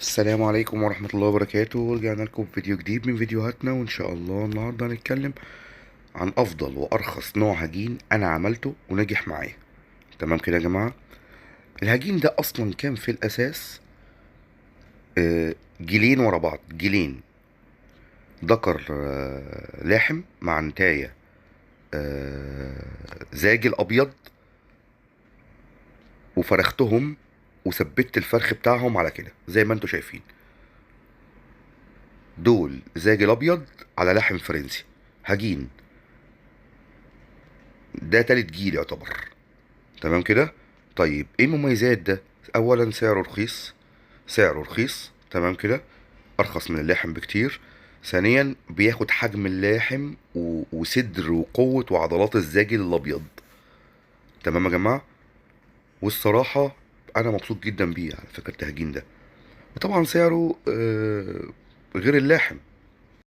السلام عليكم ورحمة الله وبركاته. رجعنا لكم بفيديو جديد من فيديوهاتنا، وإن شاء الله النهاردة هنتكلم عن أفضل وأرخص نوع هجين أنا عملته ونجح معايا. تمام كده يا جماعة؟ الهجين ده أصلا كان في الأساس جيلين ورا بعض، جيلين ذكر لاحم مع نتاية زاجل أبيض، وفرختهم وثبت الفرخ بتاعهم على كده زي ما انتوا شايفين. دول زاجل أبيض على لحم فرنسي هجين. ده تالت جيل يعتبر. تمام كده. طيب ايه المميزات ده؟ اولا سعره رخيص، سعره رخيص. تمام كده، ارخص من اللحم بكتير. ثانيا بياخد حجم اللحم وصدر وقوة وعضلات الزاجل الابيض. تمام يا جماعة. والصراحة انا مبسوط جدا بيه على فكرة التهجين ده. وطبعا سعره غير اللحم.